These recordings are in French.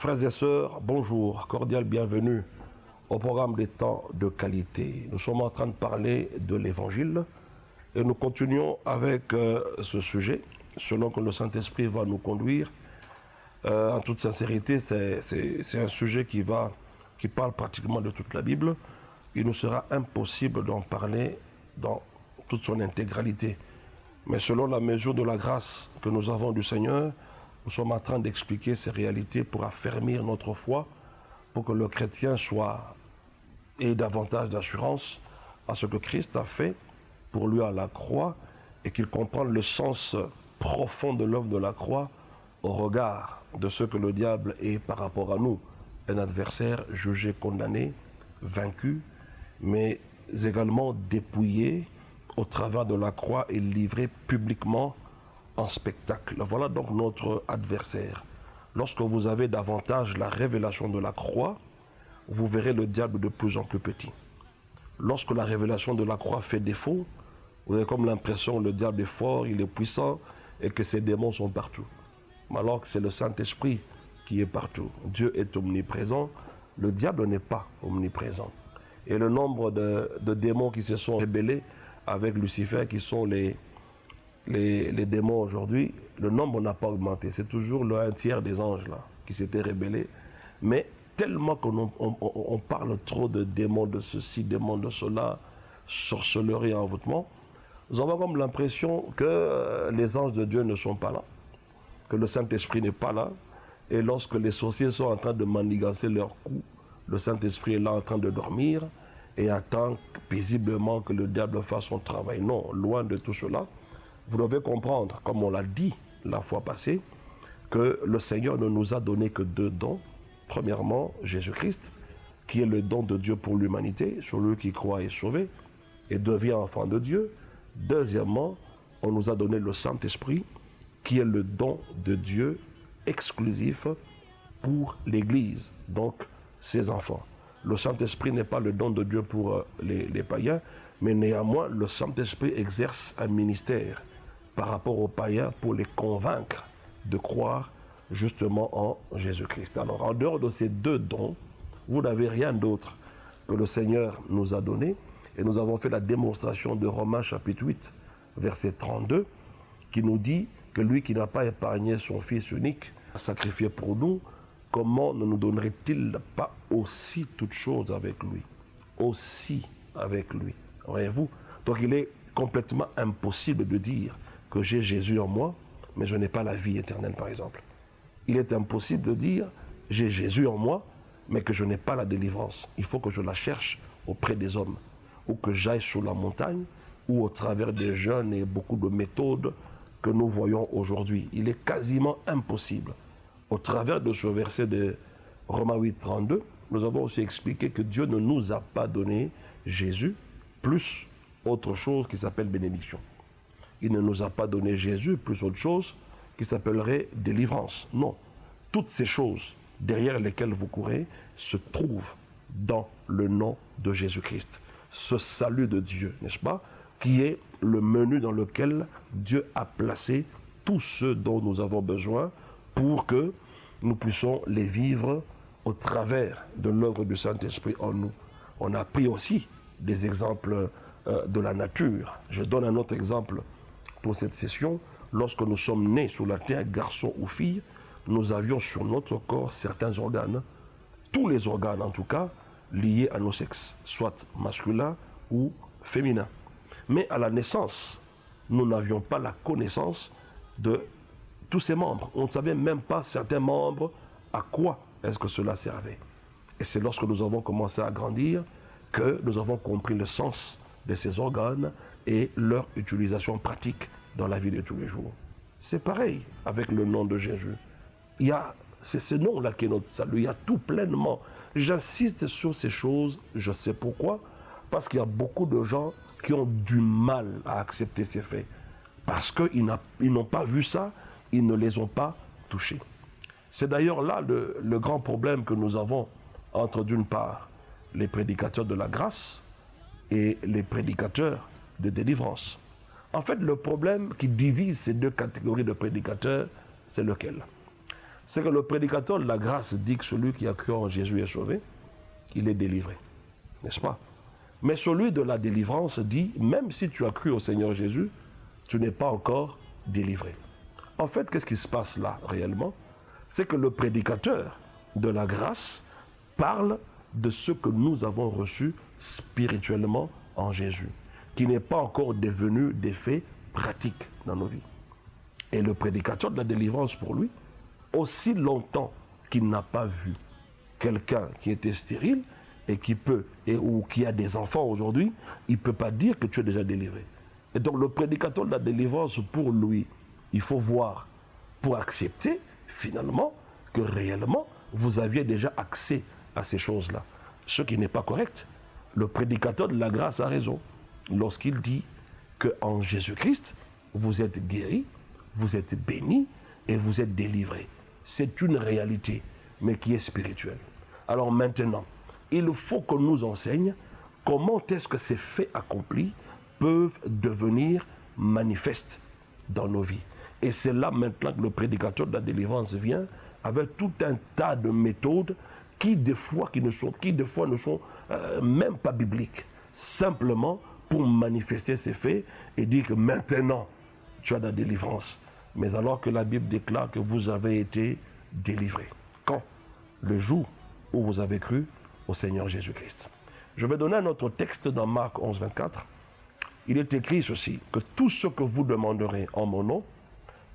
Frères et sœurs, bonjour, cordial bienvenue au programme des temps de qualité. Nous sommes en train de parler de l'Évangile et nous continuons avec ce sujet, selon que le Saint-Esprit va nous conduire. En toute sincérité, c'est un sujet qui parle pratiquement de toute la Bible. Il nous sera impossible d'en parler dans toute son intégralité. Mais selon la mesure de la grâce que nous avons du Seigneur, nous sommes en train d'expliquer ces réalités pour affermir notre foi, pour que le chrétien ait davantage d'assurance à ce que Christ a fait pour lui à la croix et qu'il comprenne le sens profond de l'œuvre de la croix au regard de ce que le diable est par rapport à nous, un adversaire jugé, condamné, vaincu, mais également dépouillé au travers de la croix et livré publiquement en spectacle. Voilà donc notre adversaire. Lorsque vous avez davantage la révélation de la croix, vous verrez le diable de plus en plus petit. Lorsque la révélation de la croix fait défaut, vous avez comme l'impression que le diable est fort, il est puissant et que ses démons sont partout. Alors que c'est le Saint-Esprit qui est partout. Dieu est omniprésent, le diable n'est pas omniprésent. Et le nombre de démons qui se sont rébellés avec Lucifer, qui sont les démons aujourd'hui, le nombre n'a pas augmenté. C'est toujours le 1/3 des anges là, qui s'étaient rébellés. Mais tellement qu'on parle trop de démons de ceci, démons de cela, sorcellerie et envoûtement, nous avons comme l'impression que les anges de Dieu ne sont pas là, que le Saint-Esprit n'est pas là. Et lorsque les sorciers sont en train de manigancer leur coup, le Saint-Esprit est là en train de dormir et attend paisiblement que le diable fasse son travail. Non, loin de tout cela. Vous devez comprendre, comme on l'a dit la fois passée, que le Seigneur ne nous a donné que 2 dons. Premièrement, Jésus-Christ, qui est le don de Dieu pour l'humanité, celui qui croit est sauvé et devient enfant de Dieu. Deuxièmement, on nous a donné le Saint-Esprit, qui est le don de Dieu exclusif pour l'Église, donc ses enfants. Le Saint-Esprit n'est pas le don de Dieu pour les païens, mais néanmoins, le Saint-Esprit exerce un ministère par rapport aux païens pour les convaincre de croire justement en Jésus-Christ. Alors, en dehors de ces 2 dons, vous n'avez rien d'autre que le Seigneur nous a donné. Et nous avons fait la démonstration de Romains chapitre 8, verset 32, qui nous dit que lui qui n'a pas épargné son Fils unique, sacrifié pour nous, comment ne nous donnerait-il pas aussi toutes choses avec lui? Aussi avec lui. Voyez-vous? Donc il est complètement impossible de dire que j'ai Jésus en moi, mais je n'ai pas la vie éternelle, par exemple. Il est impossible de dire j'ai Jésus en moi, mais que je n'ai pas la délivrance. Il faut que je la cherche auprès des hommes, ou que j'aille sur la montagne, ou au travers des jeûnes et beaucoup de méthodes que nous voyons aujourd'hui. Il est quasiment impossible. Au travers de ce verset de Romains 8, 32, nous avons aussi expliqué que Dieu ne nous a pas donné Jésus plus autre chose qui s'appelle bénédiction. Il ne nous a pas donné Jésus plus autre chose qui s'appellerait délivrance. Non. Toutes ces choses derrière lesquelles vous courez se trouvent dans le nom de Jésus-Christ. Ce salut de Dieu, n'est-ce pas, qui est le menu dans lequel Dieu a placé tout ce dont nous avons besoin pour que nous puissions les vivre au travers de l'œuvre du Saint-Esprit en nous. On a pris aussi des exemples de la nature. Je donne un autre exemple pour cette session. Lorsque nous sommes nés sur la terre, garçons ou filles, nous avions sur notre corps certains organes, tous les organes en tout cas, liés à nos sexes, soit masculins ou féminins. Mais à la naissance, nous n'avions pas la connaissance de tous ces membres. On ne savait même pas certains membres à quoi est-ce que cela servait. Et c'est lorsque nous avons commencé à grandir que nous avons compris le sens de ces organes et leur utilisation pratique dans la vie de tous les jours. C'est pareil avec le nom de Jésus. C'est ce nom-là qui est notre salut. Il y a tout pleinement. J'insiste sur ces choses, je sais pourquoi, parce qu'il y a beaucoup de gens qui ont du mal à accepter ces faits. Parce qu'ils n'ont pas vu ça, ils ne les ont pas touchés. C'est d'ailleurs là le grand problème que nous avons entre, d'une part, les prédicateurs de la grâce et les prédicateurs de délivrance. En fait, le problème qui divise ces 2 catégories de prédicateurs, c'est lequel? c'est que le prédicateur de la grâce dit que celui qui a cru en Jésus est sauvé, il est délivré. N'est-ce pas? Mais celui de la délivrance dit, même si tu as cru au Seigneur Jésus, tu n'es pas encore délivré. En fait, qu'est-ce qui se passe là réellement? C'est que le prédicateur de la grâce parle de ce que nous avons reçu spirituellement en Jésus, qui n'est pas encore devenu des faits pratiques dans nos vies. Et le prédicateur de la délivrance, pour lui, aussi longtemps qu'il n'a pas vu quelqu'un qui était stérile et qui peut, ou qui a des enfants aujourd'hui, il ne peut pas dire que tu es déjà délivré. Et donc le prédicateur de la délivrance, pour lui, il faut voir, pour accepter finalement que réellement, vous aviez déjà accès à ces choses-là. Ce qui n'est pas correct. Le prédicateur de la grâce a raison lorsqu'il dit qu'en Jésus-Christ, vous êtes guéris, vous êtes bénis et vous êtes délivrés. C'est une réalité, mais qui est spirituelle. Alors maintenant, il faut qu'on nous enseigne comment est-ce que ces faits accomplis peuvent devenir manifestes dans nos vies. Et c'est là maintenant que le prédicateur de la délivrance vient avec tout un tas de méthodes qui des fois ne sont même pas bibliques, simplement pour manifester ces faits et dire que maintenant tu as la délivrance. Mais alors que la Bible déclare que vous avez été délivrés. Quand? Le jour où vous avez cru au Seigneur Jésus-Christ. Je vais donner un autre texte dans Marc 11, 24. Il est écrit ceci, que tout ce que vous demanderez en mon nom,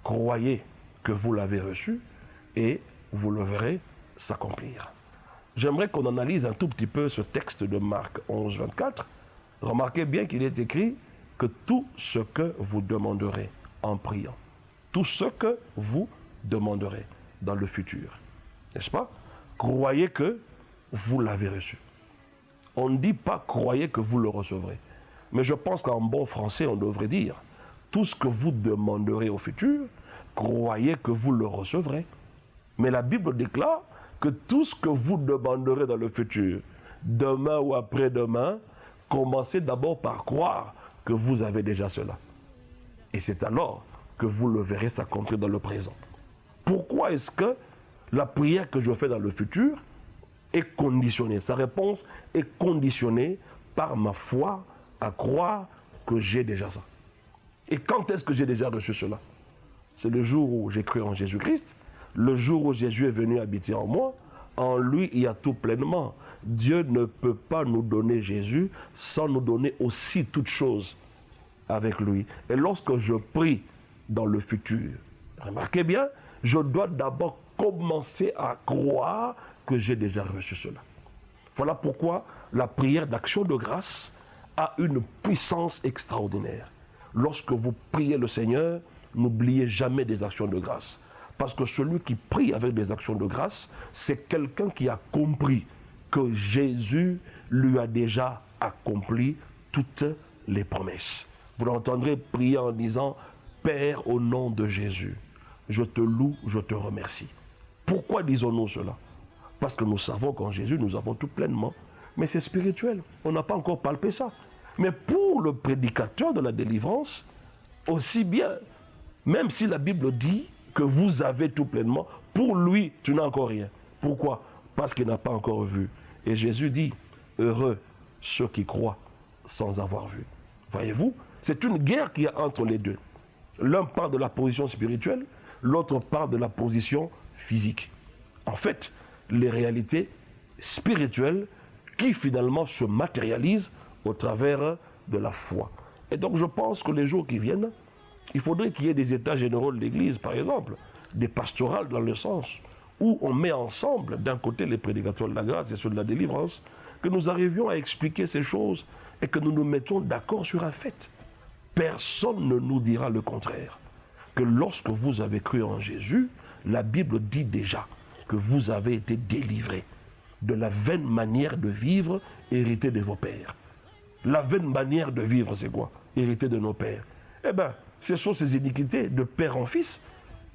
croyez que vous l'avez reçu et vous le verrez s'accomplir. J'aimerais qu'on analyse un tout petit peu ce texte de Marc 11, 24. Remarquez bien qu'il est écrit que tout ce que vous demanderez en priant, tout ce que vous demanderez dans le futur, n'est-ce pas? Croyez que vous l'avez reçu. On ne dit pas croyez que vous le recevrez. Mais je pense qu'en bon français, on devrait dire tout ce que vous demanderez au futur, croyez que vous le recevrez. Mais la Bible déclare que tout ce que vous demanderez dans le futur, demain ou après-demain, commencez d'abord par croire que vous avez déjà cela. Et c'est alors que vous le verrez s'accomplir dans le présent. Pourquoi est-ce que la prière que je fais dans le futur est conditionnée? Sa réponse est conditionnée par ma foi à croire que j'ai déjà ça. Et quand est-ce que j'ai déjà reçu cela? C'est le jour où j'ai cru en Jésus-Christ, le jour où Jésus est venu habiter en moi. En lui, il y a tout pleinement. Dieu ne peut pas nous donner Jésus sans nous donner aussi toutes choses avec lui. Et lorsque je prie dans le futur, remarquez bien, je dois d'abord commencer à croire que j'ai déjà reçu cela. Voilà pourquoi la prière d'action de grâce a une puissance extraordinaire. Lorsque vous priez le Seigneur, n'oubliez jamais des actions de grâce. Parce que celui qui prie avec des actions de grâce, c'est quelqu'un qui a compris que Jésus lui a déjà accompli toutes les promesses. Vous l'entendrez prier en disant « Père, au nom de Jésus, je te loue, je te remercie ». Pourquoi disons-nous cela? Parce que nous savons qu'en Jésus, nous avons tout pleinement. Mais c'est spirituel, on n'a pas encore palpé ça. Mais pour le prédicateur de la délivrance, aussi bien, même si la Bible dit que vous avez tout pleinement, pour lui, tu n'as encore rien. Pourquoi? Parce qu'il n'a pas encore vu. Et Jésus dit, heureux ceux qui croient sans avoir vu. Voyez-vous, c'est une guerre qu'il y a entre les deux. L'un parle de la position spirituelle, l'autre parle de la position physique. En fait, les réalités spirituelles qui finalement se matérialisent au travers de la foi. Et donc je pense que les jours qui viennent, il faudrait qu'il y ait des états généraux de l'Église, par exemple, des pastorales dans le sens où on met ensemble, d'un côté les prédicateurs de la grâce et ceux de la délivrance, que nous arrivions à expliquer ces choses et que nous nous mettions d'accord sur un fait. Personne ne nous dira le contraire. Que lorsque vous avez cru en Jésus, la Bible dit déjà que vous avez été délivrés de la vaine manière de vivre héritée de vos pères. La vaine manière de vivre, c'est quoi? Héritée de nos pères. Eh bien, ce sont ces iniquités de père en fils.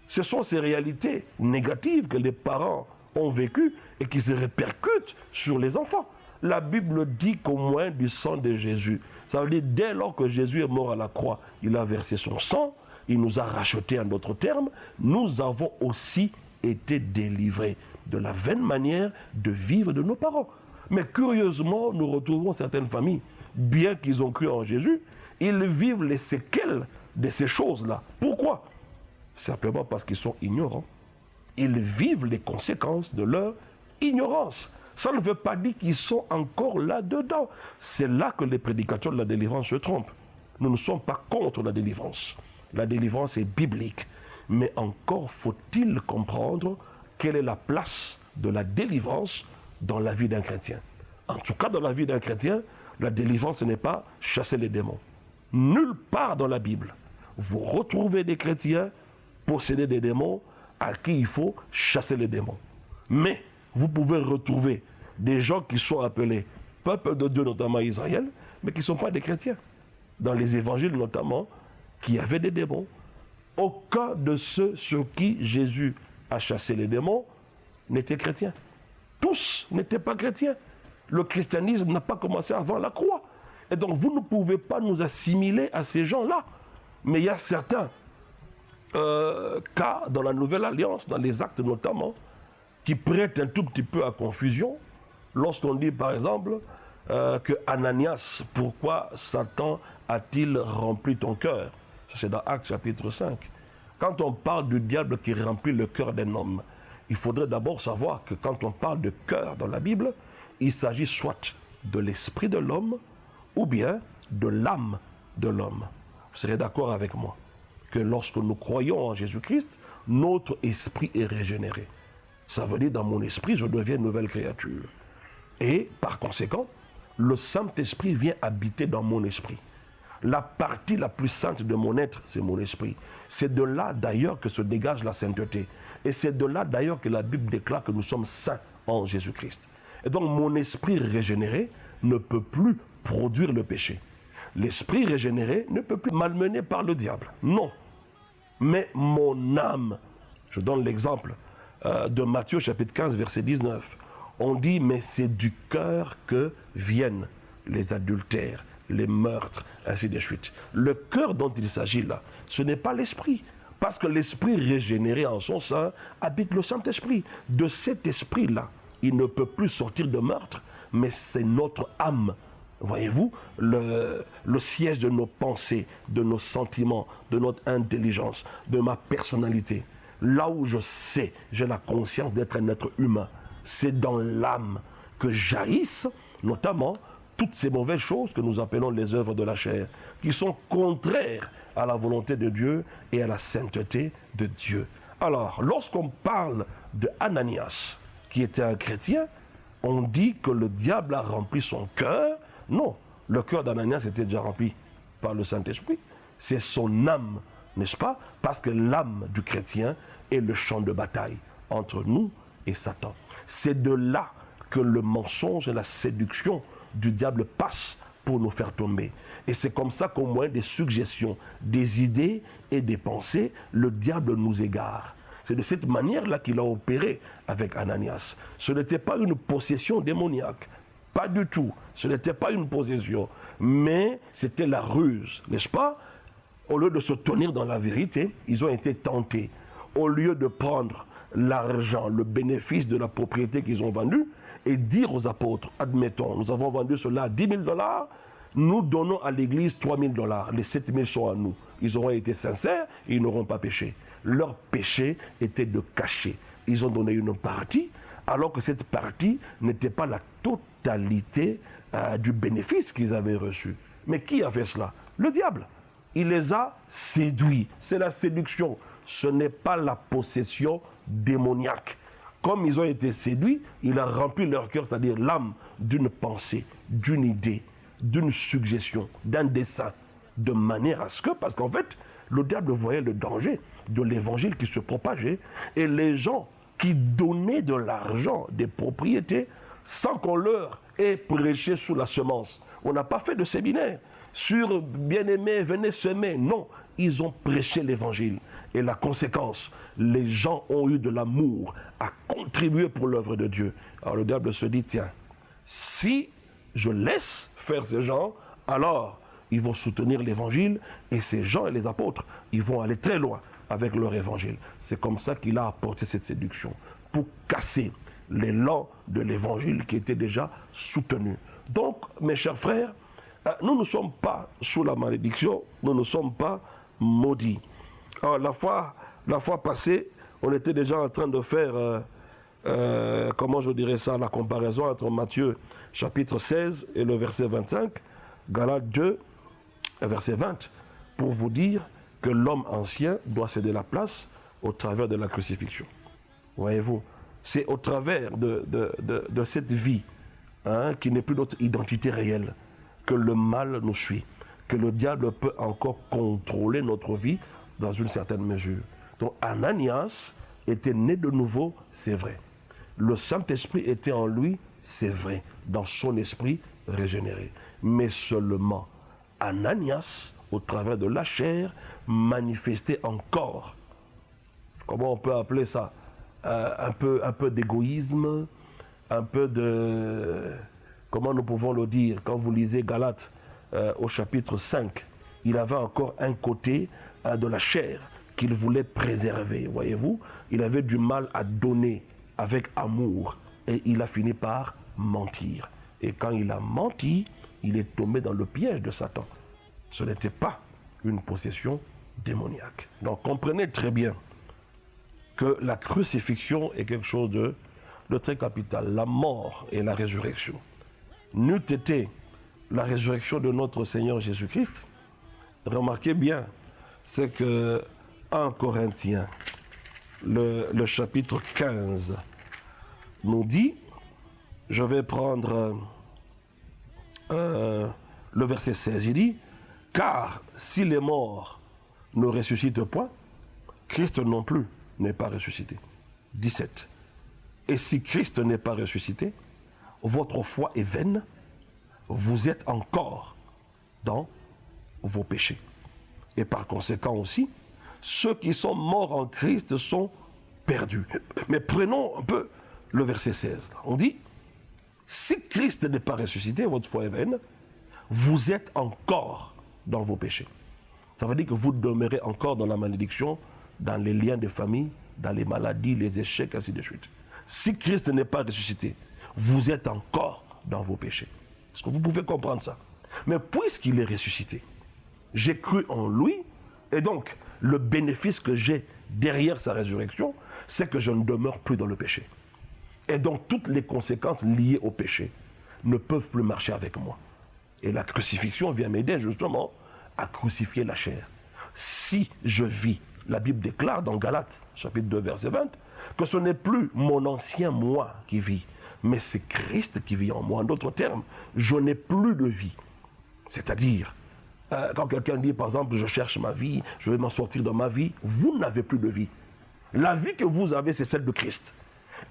Ce sont ces réalités négatives que les parents ont vécues et qui se répercutent sur les enfants. La Bible dit qu'au moins du sang de Jésus, ça veut dire dès lors que Jésus est mort à la croix, il a versé son sang, il nous a rachetés en d'autres termes, nous avons aussi été délivrés de la vaine manière de vivre de nos parents. Mais curieusement, nous retrouvons certaines familles, bien qu'ils ont cru en Jésus, ils vivent les séquelles de ces choses-là. Pourquoi? Simplement parce qu'ils sont ignorants. Ils vivent les conséquences de leur ignorance. Ça ne veut pas dire qu'ils sont encore là-dedans. C'est là que les prédicateurs de la délivrance se trompent. Nous ne sommes pas contre la délivrance. La délivrance est biblique. Mais encore faut-il comprendre quelle est la place de la délivrance dans la vie d'un chrétien. En tout cas, dans la vie d'un chrétien, la délivrance, ce n'est pas chasser les démons. Nulle part dans la Bible, vous retrouvez des chrétiens posséder des démons à qui il faut chasser les démons. Mais vous pouvez retrouver des gens qui sont appelés peuple de Dieu, notamment Israël, mais qui ne sont pas des chrétiens. Dans les évangiles notamment, qui avaient des démons. Aucun de ceux sur qui Jésus a chassé les démons n'était chrétien. Tous n'étaient pas chrétiens. Le christianisme n'a pas commencé avant la croix. Et donc vous ne pouvez pas nous assimiler à ces gens-là. Mais il y a certains cas dans la Nouvelle Alliance, dans les actes notamment, qui prêtent un tout petit peu à confusion. Lorsqu'on dit par exemple que Ananias, pourquoi Satan a-t-il rempli ton cœur? C'est dans Actes chapitre 5. Quand on parle du diable qui remplit le cœur d'un homme, il faudrait d'abord savoir que quand on parle de cœur dans la Bible, il s'agit soit de l'esprit de l'homme ou bien de l'âme de l'homme. Vous serez d'accord avec moi que lorsque nous croyons en Jésus-Christ, notre esprit est régénéré. Ça veut dire dans mon esprit, je deviens une nouvelle créature. Et par conséquent, le Saint-Esprit vient habiter dans mon esprit. La partie la plus sainte de mon être, c'est mon esprit. C'est de là d'ailleurs que se dégage la sainteté. Et c'est de là d'ailleurs que la Bible déclare que nous sommes saints en Jésus-Christ. Et donc mon esprit régénéré ne peut plus produire le péché. L'esprit régénéré ne peut plus malmener par le diable. Non. Mais mon âme, je donne l'exemple de Matthieu chapitre 15 verset 19. On dit mais c'est du cœur que viennent les adultères, les meurtres, ainsi de suite. Le cœur dont il s'agit là, ce n'est pas l'esprit. Parce que l'esprit régénéré en son sein habite le Saint-Esprit. De cet esprit-là, il ne peut plus sortir de meurtre, mais c'est notre âme. Voyez-vous, le siège de nos pensées, de nos sentiments, de notre intelligence, de ma personnalité. Là où je sais, j'ai la conscience d'être un être humain. C'est dans l'âme que jaillissent, notamment, toutes ces mauvaises choses que nous appelons les œuvres de la chair, qui sont contraires à la volonté de Dieu et à la sainteté de Dieu. Alors, lorsqu'on parle de Ananias, qui était un chrétien, on dit que le diable a rempli son cœur. Non, le cœur d'Ananias était déjà rempli par le Saint-Esprit. C'est son âme, n'est-ce pas? Parce que l'âme du chrétien est le champ de bataille entre nous et Satan. C'est de là que le mensonge et la séduction du diable passent pour nous faire tomber. Et c'est comme ça qu'au moyen des suggestions, des idées et des pensées, le diable nous égare. C'est de cette manière-là qu'il a opéré avec Ananias. Ce n'était pas une possession démoniaque. Pas du tout. Ce n'était pas une possession. Mais c'était la ruse, n'est-ce pas? Au lieu de se tenir dans la vérité, ils ont été tentés. Au lieu de prendre l'argent, le bénéfice de la propriété qu'ils ont vendue, et dire aux apôtres, admettons, nous avons vendu cela à 10 000 $, nous donnons à l'église 3 000 $, les 7 000 sont à nous. Ils auront été sincères et ils n'auront pas péché. Leur péché était de cacher. Ils ont donné une partie, alors que cette partie n'était pas la totalité du bénéfice qu'ils avaient reçu. Mais qui a fait cela? Le diable. Il les a séduits. C'est la séduction. Ce n'est pas la possession démoniaque. Comme ils ont été séduits, il a rempli leur cœur, c'est-à-dire l'âme, d'une pensée, d'une idée, d'une suggestion, d'un dessein, de manière à ce que, parce qu'en fait, le diable voyait le danger de l'évangile qui se propageait, et les gens qui donnaient de l'argent, des propriétés, sans qu'on leur ait prêché sous la semence. On n'a pas fait de séminaire sur bien-aimé, venez semer. Non, ils ont prêché l'évangile. Et la conséquence, les gens ont eu de l'amour à contribuer pour l'œuvre de Dieu. Alors le diable se dit, tiens, si je laisse faire ces gens, alors ils vont soutenir l'évangile et ces gens et les apôtres, ils vont aller très loin. avec leur évangile. C'est comme ça qu'il a apporté cette séduction, pour casser l'élan de l'évangile qui était déjà soutenu. Donc, mes chers frères, nous ne sommes pas sous la malédiction, nous ne sommes pas maudits. Alors, la fois passée, on était déjà en train de faire, comment je dirais ça, la comparaison entre Matthieu chapitre 16 et le verset 25, Galates 2, verset 20, pour vous dire que l'homme ancien doit céder la place au travers de la crucifixion. Voyez-vous, c'est au travers de cette vie, qui n'est plus notre identité réelle, que le mal nous suit, que le diable peut encore contrôler notre vie dans une certaine mesure. Donc Ananias était né de nouveau, c'est vrai. Le Saint-Esprit était en lui, c'est vrai, dans son esprit régénéré. Mais seulement Ananias, au travers de la chair, manifestait encore, comment on peut appeler ça, un peu d'égoïsme, un peu de, comment nous pouvons le dire, quand vous lisez Galates au chapitre 5, il avait encore un côté de la chair qu'il voulait préserver, voyez-vous. Il avait du mal à donner avec amour et il a fini par mentir. Et quand il a menti, il est tombé dans le piège de Satan. Ce n'était pas une possession démoniaque. Donc comprenez très bien que la crucifixion est quelque chose de très capital. La mort et la résurrection. N'eût été la résurrection de notre Seigneur Jésus-Christ, remarquez bien, c'est que 1 Corinthiens, le chapitre 15, nous dit, je vais prendre le verset 16, il dit, « Car si les morts ne ressuscitent point, Christ non plus n'est pas ressuscité. » 17. « Et si Christ n'est pas ressuscité, votre foi est vaine, vous êtes encore dans vos péchés. Et par conséquent aussi, ceux qui sont morts en Christ sont perdus. » Mais prenons un peu le verset 16. On dit, si Christ n'est pas ressuscité, votre foi est vaine, vous êtes encore dans vos péchés. Ça veut dire que vous demeurez encore dans la malédiction, dans les liens de famille, dans les maladies, les échecs, ainsi de suite. Si Christ n'est pas ressuscité, vous êtes encore dans vos péchés. Est-ce que vous pouvez comprendre ça? Mais puisqu'il est ressuscité, j'ai cru en lui, et donc le bénéfice que j'ai derrière sa résurrection, c'est que je ne demeure plus dans le péché. Et donc toutes les conséquences liées au péché ne peuvent plus marcher avec moi. Et la crucifixion vient m'aider justement à crucifier la chair. Si je vis, la Bible déclare dans Galates, chapitre 2, verset 20, que ce n'est plus mon ancien moi qui vit, mais c'est Christ qui vit en moi. En d'autres termes, je n'ai plus de vie. C'est-à-dire, quand quelqu'un dit, par exemple, je cherche ma vie, je vais m'en sortir de ma vie, vous n'avez plus de vie. La vie que vous avez, c'est celle de Christ.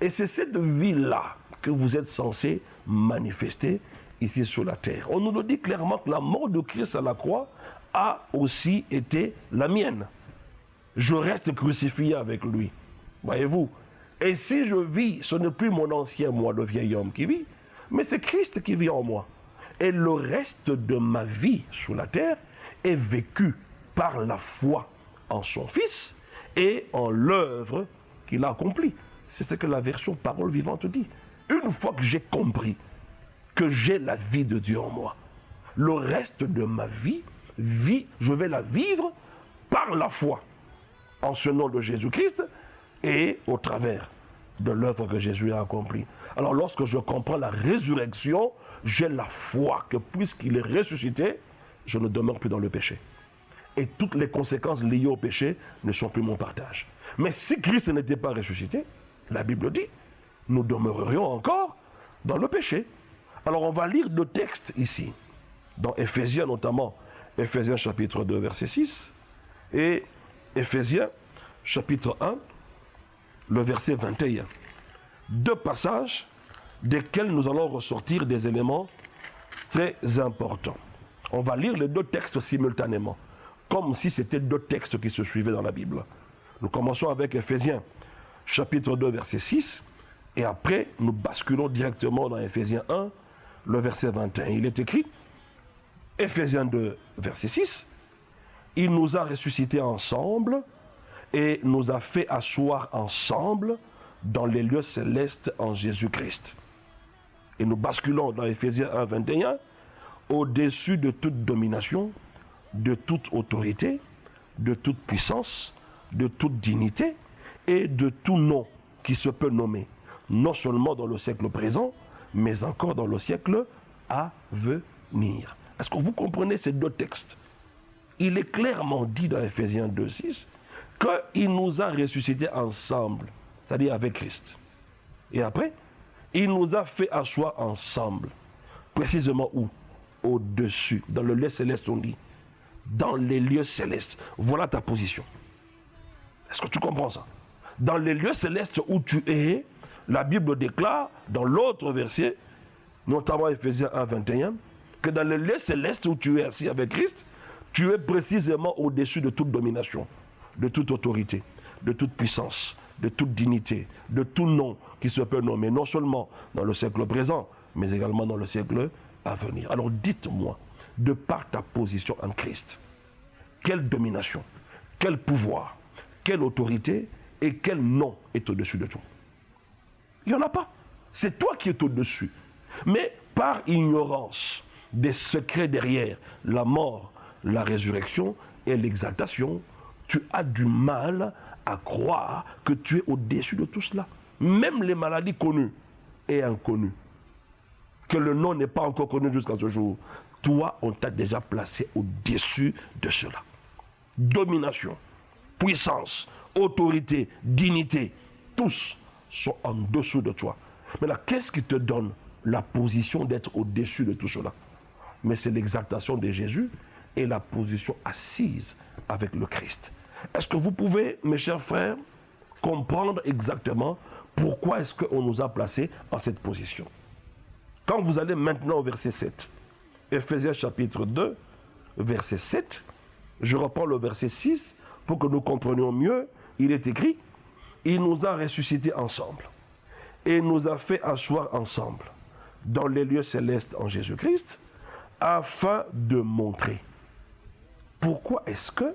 Et c'est cette vie-là que vous êtes censé manifester ici sur la terre. On nous le dit clairement que la mort de Christ à la croix a aussi été la mienne. Je reste crucifié avec lui. Voyez-vous? Et si je vis, ce n'est plus mon ancien moi, le vieil homme qui vit, mais c'est Christ qui vit en moi. Et le reste de ma vie sur la terre est vécu par la foi en son Fils et en l'œuvre qu'il a accomplie. C'est ce que la version Parole vivante dit. Une fois que j'ai compris que j'ai la vie de Dieu en moi, le reste de ma vie, je vais la vivre par la foi en ce nom de Jésus-Christ et au travers de l'œuvre que Jésus a accomplie. Alors lorsque je comprends la résurrection, j'ai la foi que puisqu'il est ressuscité, je ne demeure plus dans le péché. Et toutes les conséquences liées au péché ne sont plus mon partage. Mais si Christ n'était pas ressuscité, la Bible dit, nous demeurerions encore dans le péché. Alors on va lire deux textes ici, dans Éphésiens notamment, Éphésiens chapitre 2 verset 6 et Éphésiens chapitre 1, le verset 21. Deux passages desquels nous allons ressortir des éléments très importants. On va lire les deux textes simultanément, comme si c'était deux textes qui se suivaient dans la Bible. Nous commençons avec Éphésiens chapitre 2 verset 6 et après nous basculons directement dans Éphésiens 1, le verset 21. Il est écrit, Éphésiens 2 verset 6, il nous a ressuscités ensemble et nous a fait asseoir ensemble dans les lieux célestes en Jésus-Christ. Et nous basculons dans Éphésiens 1, 21, au-dessus de toute domination, de toute autorité, de toute puissance, de toute dignité et de tout nom qui se peut nommer, non seulement dans le siècle présent, mais encore dans le siècle à venir. Est-ce que vous comprenez ces deux textes? Il est clairement dit dans Éphésiens 2, 6 qu'il nous a ressuscités ensemble, c'est-à-dire avec Christ. Et après, il nous a fait asseoir ensemble. Précisément où? Au-dessus, dans le lieu céleste, on dit. Dans les lieux célestes. Voilà ta position. Est-ce que tu comprends ça? Dans les lieux célestes où tu es, la Bible déclare, dans l'autre verset, notamment Éphésiens 1, 21, que dans les lieux célestes où tu es assis avec Christ, tu es précisément au-dessus de toute domination, de toute autorité, de toute puissance, de toute dignité, de tout nom qui se peut nommer, non seulement dans le siècle présent, mais également dans le siècle à venir. Alors dites-moi, de par ta position en Christ, quelle domination, quel pouvoir, quelle autorité et quel nom est au-dessus de tout? Il n'y en a pas. C'est toi qui es au-dessus. Mais par ignorance des secrets derrière la mort, la résurrection et l'exaltation, tu as du mal à croire que tu es au-dessus de tout cela. Même les maladies connues et inconnues, que le nom n'est pas encore connu jusqu'à ce jour, toi, on t'a déjà placé au-dessus de cela. Domination, puissance, autorité, dignité, tous sont en dessous de toi. Maintenant, qu'est-ce qui te donne la position d'être au-dessus de tout cela? Mais c'est l'exaltation de Jésus et la position assise avec le Christ. Est-ce que vous pouvez, mes chers frères, comprendre exactement pourquoi est-ce qu'on nous a placés en cette position? Quand vous allez maintenant au verset 7, Éphésiens chapitre 2, verset 7, je reprends le verset 6 pour que nous comprenions mieux. Il est écrit, il nous a ressuscités ensemble et nous a fait asseoir ensemble dans les lieux célestes en Jésus-Christ afin de montrer. Pourquoi est-ce que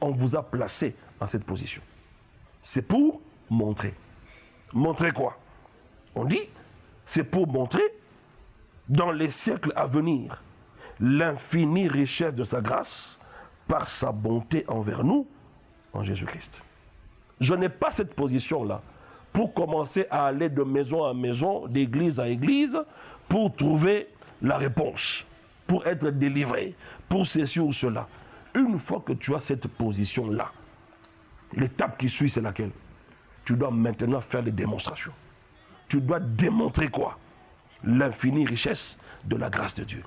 on vous a placé en cette position? C'est pour montrer. Montrer quoi? On dit, c'est pour montrer dans les siècles à venir l'infinie richesse de sa grâce par sa bonté envers nous en Jésus-Christ. Je n'ai pas cette position-là pour commencer à aller de maison en maison, d'église à église, pour trouver la réponse, pour être délivré, pour ceci ou cela. Une fois que tu as cette position-là, l'étape qui suit, c'est laquelle? Tu dois maintenant faire des démonstrations. Tu dois démontrer quoi? L'infinie richesse de la grâce de Dieu.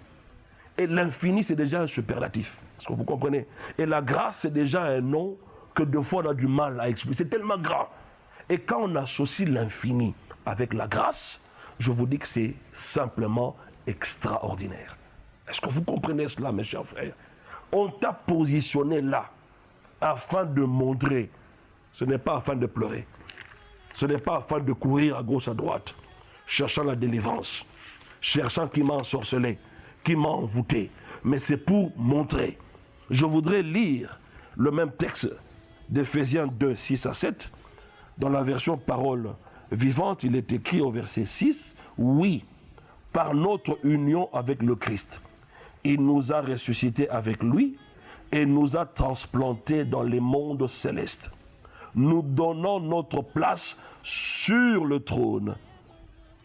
Et l'infini, c'est déjà un superlatif. Est-ce que vous comprenez? Et la grâce, c'est déjà un nom que deux fois on a du mal à expliquer. C'est tellement grand. Et quand on associe l'infini avec la grâce, je vous dis que c'est simplement extraordinaire. Est-ce que vous comprenez cela, mes chers frères? On t'a positionné là afin de montrer. Ce n'est pas afin de pleurer. Ce n'est pas afin de courir à gauche, à droite, cherchant la délivrance, cherchant qui m'a ensorcelé, qui m'a envoûté. Mais c'est pour montrer. Je voudrais lire le même texte d'Éphésiens 2, 6 à 7. Dans la version parole vivante, il est écrit au verset 6, « Oui, par notre union avec le Christ, il nous a ressuscités avec lui et nous a transplantés dans les mondes célestes, nous donnant notre place sur le trône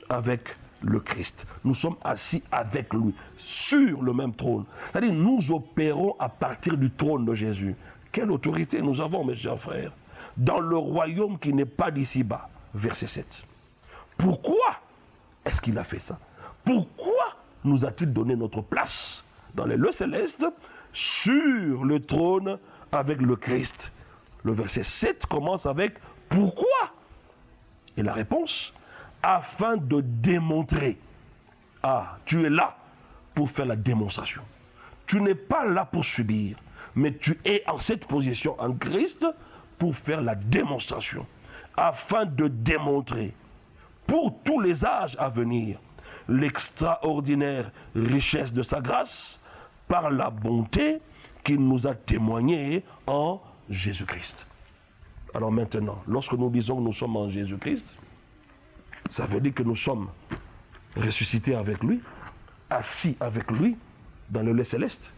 avec le Christ. » Nous sommes assis avec lui, sur le même trône. C'est-à-dire, nous opérons à partir du trône de Jésus. Quelle autorité nous avons, mes chers frères, dans le royaume qui n'est pas d'ici-bas. Verset 7. Pourquoi est-ce qu'il a fait ça? Pourquoi nous a-t-il donné notre place dans les lieux célestes sur le trône avec le Christ? Le verset 7 commence avec « Pourquoi ?» Et la réponse, afin de démontrer. Ah, tu es là pour faire la démonstration. Tu n'es pas là pour subir, mais tu es en cette position en Christ pour faire la démonstration, afin de démontrer pour tous les âges à venir l'extraordinaire richesse de sa grâce par la bonté qu'il nous a témoignée en Jésus-Christ. Alors maintenant, lorsque nous disons que nous sommes en Jésus-Christ, ça veut dire que nous sommes ressuscités avec lui, assis avec lui dans le lieu céleste.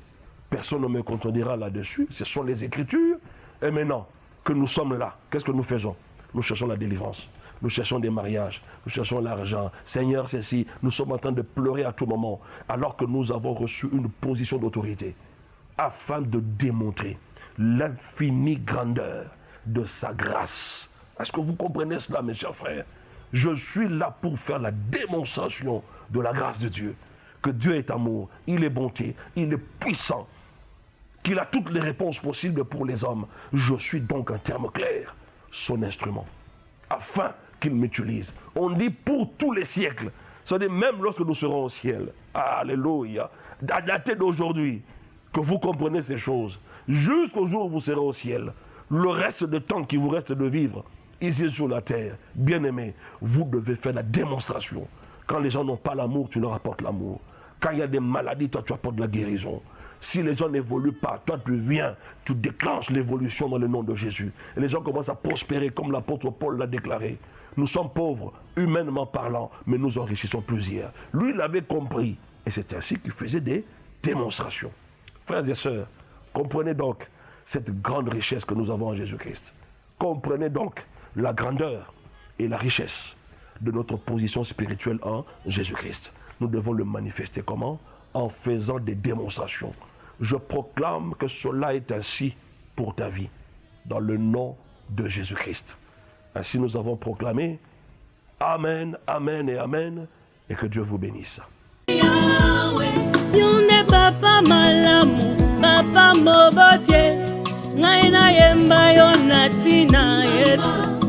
Personne ne me contredira là-dessus. Ce sont les Écritures. Et maintenant que nous sommes là, qu'est-ce que nous faisons? Nous cherchons la délivrance. Nous cherchons des mariages. Nous cherchons l'argent. Seigneur, c'est si. Nous sommes en train de pleurer à tout moment alors que nous avons reçu une position d'autorité afin de démontrer l'infinie grandeur de sa grâce. Est-ce que vous comprenez cela, mes chers frères? Je suis là pour faire la démonstration de la grâce de Dieu. Que Dieu est amour, il est bonté, il est puissant, qu'il a toutes les réponses possibles pour les hommes. Je suis donc, en termes clairs, son instrument, afin qu'il m'utilise. On dit pour tous les siècles. C'est-à-dire même lorsque nous serons au ciel. Alléluia. À dater d'aujourd'hui, que vous comprenez ces choses, jusqu'au jour où vous serez au ciel, le reste de temps qui vous reste de vivre, ici sur la terre, bien-aimés, vous devez faire la démonstration. Quand les gens n'ont pas l'amour, tu leur apportes l'amour. Quand il y a des maladies, toi, tu apportes la guérison. Si les gens n'évoluent pas, toi, tu viens, tu déclenches l'évolution dans le nom de Jésus. Et les gens commencent à prospérer comme l'apôtre Paul l'a déclaré. Nous sommes pauvres, humainement parlant, mais nous enrichissons plusieurs. Lui, il avait compris. Et c'est ainsi qu'il faisait des démonstrations. Frères et sœurs, comprenez donc cette grande richesse que nous avons en Jésus-Christ. Comprenez donc la grandeur et la richesse de notre position spirituelle en Jésus-Christ. Nous devons le manifester comment? En faisant des démonstrations. Je proclame que cela est ainsi pour ta vie, dans le nom de Jésus-Christ. Ainsi nous avons proclamé. Amen, amen et amen, et que Dieu vous bénisse. Papa malamu, papa mobotie, ngaina yemba yo natina Yesu.